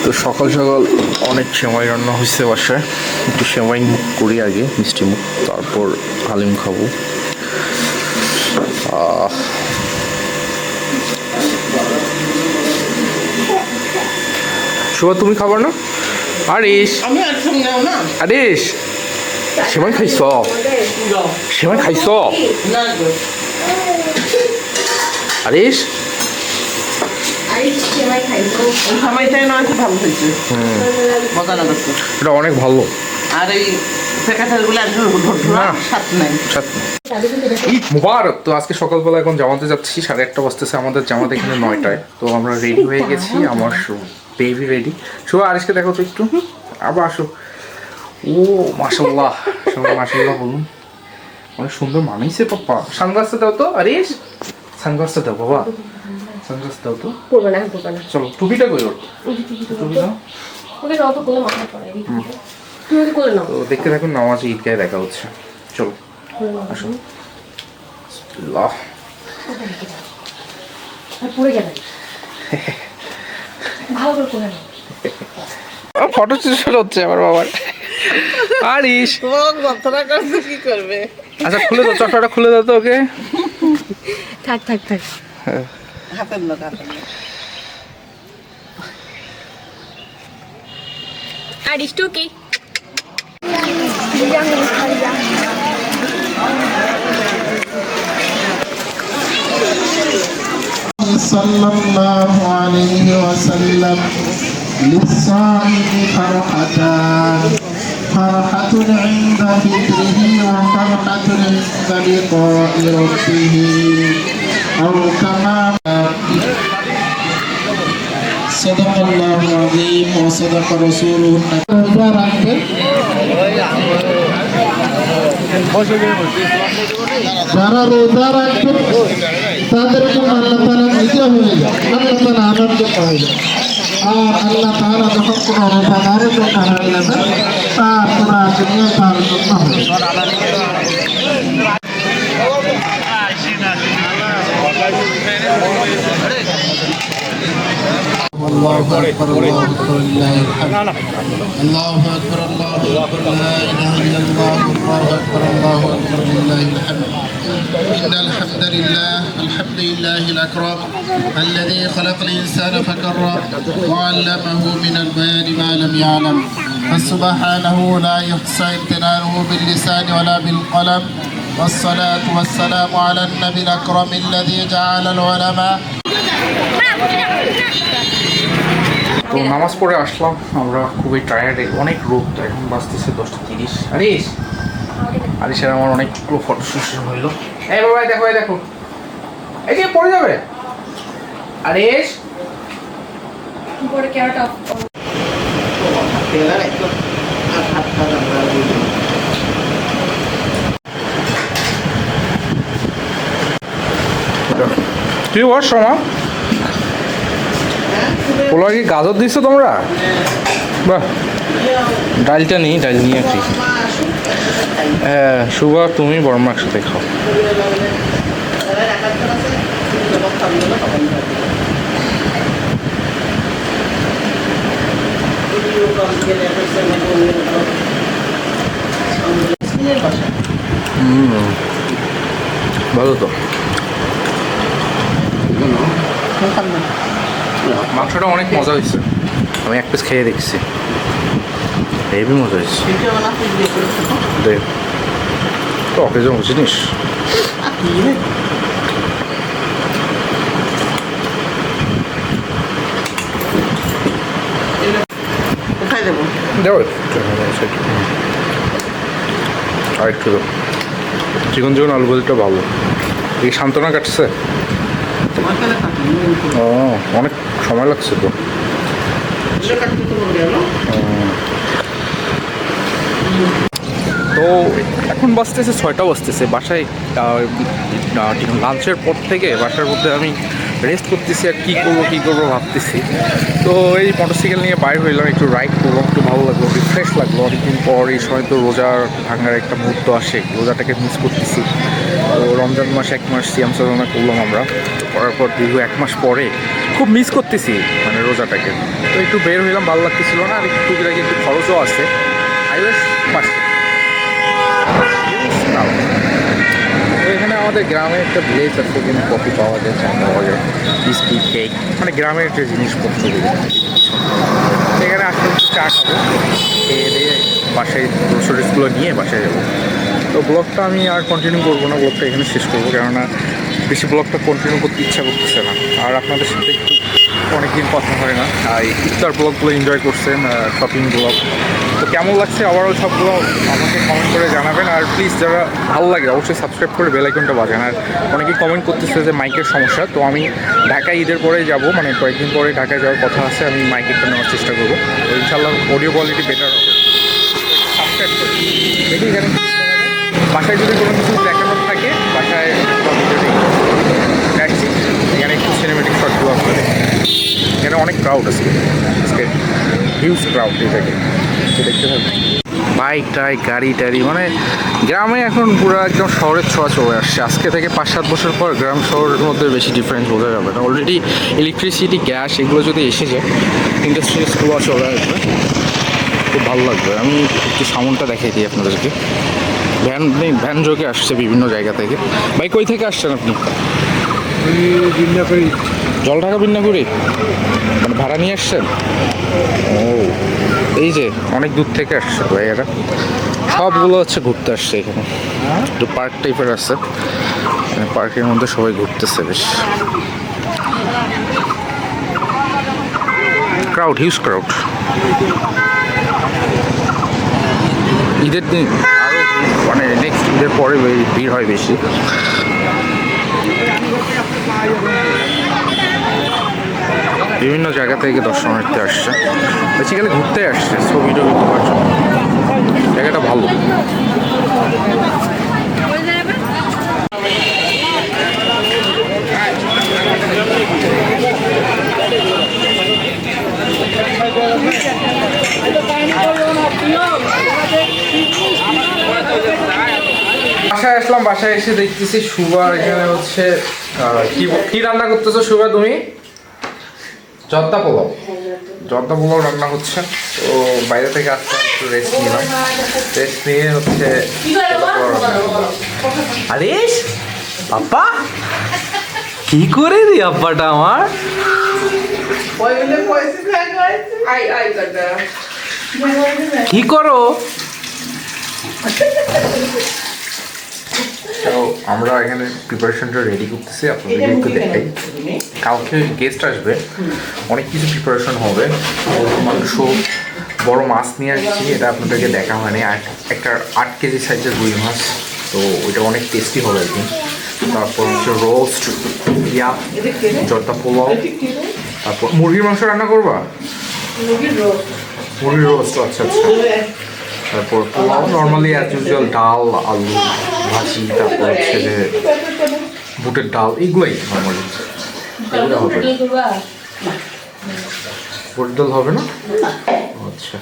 তো সকাল সকাল অনেক সেমাই রান্না হয়েছে বাসায়। একটু সেমাই মুখ করি আগে, মিষ্টি মুখ, তারপর হালিম খাবো। শুভ, তুমি খাবার না? আরিশ, আরিশ, সেমাই খাইছ? সেমাই খাইছ? আরিশ, এটা অনেক ভালো। আর এই মুবারক। তো আজকে সকালবেলা এখন জামাতে যাচ্ছি, 8:30 বাজতেছে, আমাদের জামাতে এখানে 9টায়। তো আমরা রেডি হয়ে গেছি, আমার বেবি রেডি। শুভ, আরিশকে দেখো তো একটু, আবার আসো। ও মাশাল্লাহ, সবাই মাশাল্লাহ বলুন, অনেক সুন্দর মানাইছে পাপ্পা। সানগ্লাসটা দাও তো আরিশ, সানগ্লাসটা দাও বাবা, সানগ্লাস দাও তো। চলো টুপিটা কই ওর, টুপি দাও। তো দেখতে থাকুন, নামাজ ঈদগায় দেখা হচ্ছে। চলো আসো। ফটো শুট হচ্ছে আমার বাবার। আরিশ কি করবে? আচ্ছা খুলে দাও, চশমাটা খুলে দাও তো ওকে। থাক থাক থাক। হাতের লোক আরিশ টুকি। sallallahu alayhi wa sallam lis-sa'imi farhatan farhatun 'inda fitrihi wa farhatun 'inda liqa'i rabbih aw kama sadaqallahu al-'azim wa sadaqa rasuluhu যারা রোজা রাখবেন তাদের জন্য আল্লাহ তাআলা নিজে হয়ে যায়, আল্লাহ তাআলা আনন্দ হয়ে যায়। আর আল্লাহ তাআলা যখন কোনো রোজাদারের জন্য হয়ে যাবে, তার পুরা দুনিয়া তার জন্য হবে। الله أكبر الله أكبر لله الحمد الله أكبر الله أكبر لا إله إلا الله الله أكبر الله أكبر لله الحمد إن الحمد لله الحمد لله الأكرم الذي خلق الإنسان فكرم وعلمه من البيان ما لم يعلم فسبحانه لا يحصى امتنانه باللسان ولا بالقلم والصلاة والسلام على النبي الأكرم الذي جعل العلماء। তো নামাজ পড়ে আসলাম আমরা, খুবই টায়ার্ডে, অনেক রোদ। এখন বাজতেছে 10:30। আরিশের আমার অনেকগুলো ফটো সেশন হইলো। এই বাবা দেখো, এই দেখো, এই যে পড়ে যাবে আরিশ। পরে ক্যারেট অফ তুই বস সমা। পোলা কি গাজর দিচ্ছ তোমরা? বাহ, ডালটা নেই, ডাল নিয়ে আসি। হ্যাঁ শুভ, তুমি বড় মা একসাথে খাও। ভালো তো, মাংসটা অনেক মজা হয়েছে, আমি এক পিস খেয়ে দেখছি, হেভি মজা হয়েছে। দেখ তো অকেজন জিনিস। দেবো আর একটু চিকন চিকন আলু ভাজিটা ভালো। এই সান্ত্বনা কাটছে, ও অনেক সময় লাগছে তো। তো এখন বাজতেছে 6টা বাজতেছে। বাসায় লাঞ্চের পর থেকে বাসার মধ্যে আমি রেস্ট করতেছি, আর কী করবো ভাবতেছি। তো এই মোটরসাইকেল নিয়ে বাইরে হইলাম, একটু রাইড করলাম, একটু ভালো লাগলো, রিফ্রেশ লাগলো। অনেকদিন পর এই সময় তো রোজা ভাঙার একটা মুহূর্ত আসে, রোজাটাকে মিস করতেছি। তো রমজান মাস 1 মাস সিয়াম সাধনা করলাম আমরা। তো করার পর দীর্ঘ 1 মাস পরে খুব মিস করতেছি মানে রোজাটাকে। তো একটু বের হইলাম, ভালো লাগতেছিল না, আর একটু টুকিটাকি একটু খরচও আছে। আইওএস পাশে তো এখানে আমাদের গ্রামে একটা ভিলেজ আছে, এখানে কফি পাওয়া যায়, চা পাওয়া যায়, বিস্কিট, কেক, মানে গ্রামের যে জিনিসপত্রগুলো। এখানে আসলে একটু চা খাবো, খেয়ে দিয়ে বাসায় গ্রোসারিসগুলো নিয়ে বাসায় যাবো। তো ব্লগটা আমি আর কন্টিনিউ করবো না, ব্লগটা এখানে শেষ করবো, কেননা বেশি ব্লগটা কন্টিনিউ করতে ইচ্ছা করতেছে না। আর আপনাদের সাথে একটু অনেকদিন কথা হয় না, আর ইফতার ব্লগগুলো এনজয় করছেন, শপিং ব্লগ। তো কেমন লাগছে ওভারঅল সবগুলো আমাকে কমেন্ট করে জানাবেন। আর প্লিজ যারা ভালো লাগে অবশ্যই সাবস্ক্রাইব করে বেল আইকনটা বাজান। আর অনেকেই কমেন্ট করতেছে যে মাইকের সমস্যা, তো আমি ঢাকায় ঈদের পরে যাব, মানে কয়েকদিন পরে ঢাকায় যাওয়ার কথা আছে, আমি মাইকেরটা নেওয়ার চেষ্টা করবো। তো ইনশাল্লাহ অডিও কোয়ালিটি বেটার হবে। সাবস্ক্রাইব করে দেখি এখানে বাসায় যদি কোনো কিছু দেখানোর থাকে বাসায় দেখছি। এখানে একটু সিনেমেটিক শটগুলো আপনাদের, এখানে অনেক ক্রাউড আছে, আজকে হিউজ ক্রাউড এটাকে দেখতে থাকবে। বাইক টাইক গাড়ি টাড়ি, মানে গ্রামে এখন পুরো একদম শহরের ছোঁয়া চলে আসছে। আজকে থেকে 5-7 বছর পর গ্রাম শহরের মধ্যে বেশি ডিফারেন্স বোঝা যাবে না। অলরেডি ইলেকট্রিসিটি, গ্যাস এগুলো যদি এসে যায়, ইন্ডাস্ট্রিজগুলো চলে আসবে, খুব ভালো লাগবে। আমি একটু সামনটা দেখাই দিই আপনাদেরকে। ভ্যান যোগে আসছে বিভিন্ন জায়গা থেকে। ভাই কই থেকে আসছেন আপনি? বিন্যাপুরি। জলঢাকা বিন্যাপুরি, মানে ভাড়া নিয়ে আসছেন? ও এই যে অনেক দূর থেকে আসছে ভাইয়ারা, সবগুলো হচ্ছে ঘুরতে আসছে এখানে। একটু পার্ক টাইপের আছে, পার্কের মধ্যে সবাই ঘুরতেছে, বেশ ক্রাউড, হিউজ ক্রাউড। ঈদের দিন আরও মানে নেক্সট ঈদের পরে ভিড় হয় বেশি। বিভিন্ন জায়গা থেকে দর্শনার্থী আসছে, বেসিক্যালি ঘুরতে আসছে, ছবি টবি তোলার জন্য। জায়গাটা ভালো। বাসায় আসলাম, বাসায় এসে দেখতেছি সুবার এখানে হচ্ছে কি রান্না করতেছো সুবা তুমি? জর্দা পোলাও রান্না হচ্ছে। তো বাইরে থেকে আসলাম, একটু রেস্ট নিলাম, রেস্ট নিয়ে হচ্ছে আরে আপা কি করে রে আব্বাটা আমার? কি করো? তো আমরা এখানে প্রিপারেশনটা রেডি করতেছি, আপনাদেরকে একটু দেখাই। কালকে গেস্ট আসবে, অনেক কিছু প্রিপারেশন হবে। মাংস, বড় মাছ নিয়ে আসছি, এটা আপনাদেরকে দেখা হয়নি। একটা 8 কেজি সাইজের রুই মাছ, তো ওইটা অনেক টেস্টি হবে আর কি। তারপর হচ্ছে রোস্ট, জর্দা পোলাও, তারপর মুরগির মাংস রান্না করবা? মুরগির রোস্ট, আচ্ছা আচ্ছা। তারপর পোলাও নর্মালি অ্যাজ ইউজুয়াল, ডাল, আলু ভাজি, তারপর হচ্ছে যে বুটের ডাল, এগুলোই নর্মালি। এগুলো হবে, বুটের ডাল হবে না? আচ্ছা,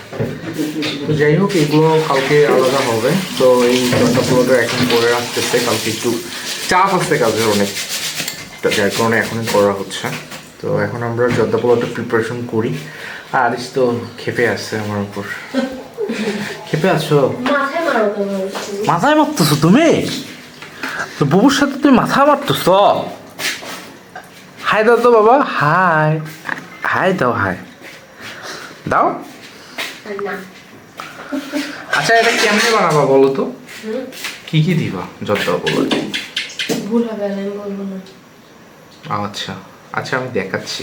তো যাই হোক, এগুলো কালকে আলাদা হবে। তো এই জর্দা পোলাওটা এখন করে রাখতেছে, কালকে একটু চাপ আসছে কাজের অনেক, যার কারণে এখনই করা হচ্ছে। তো এখন আমরা জর্দা পোলাওটা প্রিপারেশন করি। আর তো খেপে আসছে আমার উপর। খেপে আছো? মাথায় মারতেছো তুমি? তো বুবুর সাথে তুমি মাথা মারতেছ? হাই দাও তো বাবা, হাই হাই দাও, হাই দাও। আচ্ছা, এটা কেমনে বানাবা বলো তো? কি কি দিবা জর্দা পোলাও? আচ্ছা আচ্ছা, আমি দেখাচ্ছি।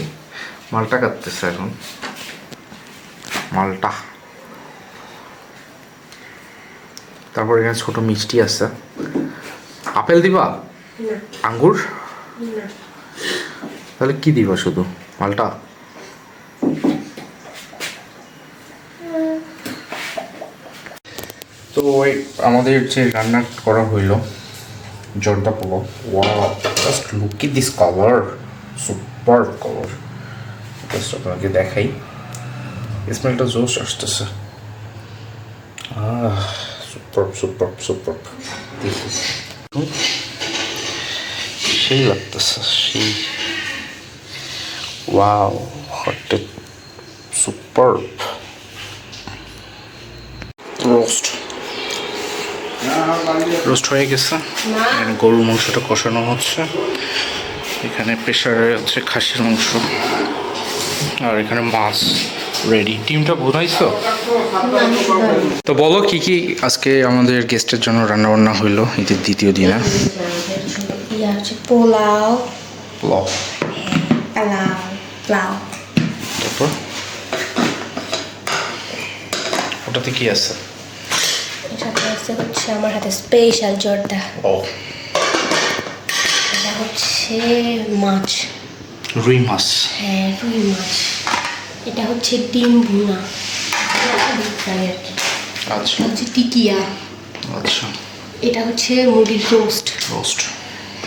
মালটা কাটতেছে এখন, মালটা। তারপর এখানে ছোট মিষ্টি আছে। আপেল দিবা? আঙ্গুর? তাহলে কি দিবা? শুধু মালটা? তো আমাদের যে রান্না করা হইলো জর্দা pulao, wow, just look at this colour, super colour. Just আপনাকে দেখাই, স্মেলটা জোশ আসতেছে। Super super super. দেখি সেই লাগতেছে, সেই ওয়াও, হটে সুপার রোস্ট। রোস্ট হয়ে গেছে, এখানে গরুর মাংসটা কষানো হচ্ছে, এখানে প্রেশারে হচ্ছে খাসির মাংস, আর এখানে মাছ রেডি। ডিমটা বোনাইছো? তো বলো কি কি আজকে আমাদের গেস্টের জন্য রান্না বান্না হইলো ঈদের দ্বিতীয় দিনে? ইয়া হচ্ছে পোলাও, পোলাও, পোলাও, তারপর ওটাতে কি আছে? সাথে আছে হচ্ছে আমার হাতে স্পেশাল জর্দা, ও, এটা হচ্ছে মাছ, রুই মাছ। হ্যাঁ রুই মাছ, এটা হচ্ছে ডিম ভুনা, ডিপ ফ্রাই আর কি, আচ্ছা এটা হচ্ছে টিকিয়া, আচ্ছা, এটা হচ্ছে মুরগির রোস্ট, রোস্ট।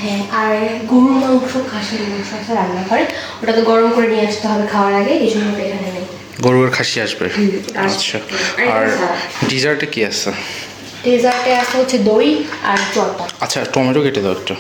হ্যাঁ আর গরুর মাংস খাসির মাংস আছে রান্না করে, ওটা তো গরম করে নিয়ে আসতে হবে খাওয়ার আগে, এই জন্য ওটা এখানে নেই। গরুর খাসি আসবে। আসবে। আচ্ছা, আর আর এটা ডিজার্টে কি আছে? ডেজার্টে আছে হচ্ছে দই আর জর্দা। আচ্ছা, টমেটো কেটে দাও একটু।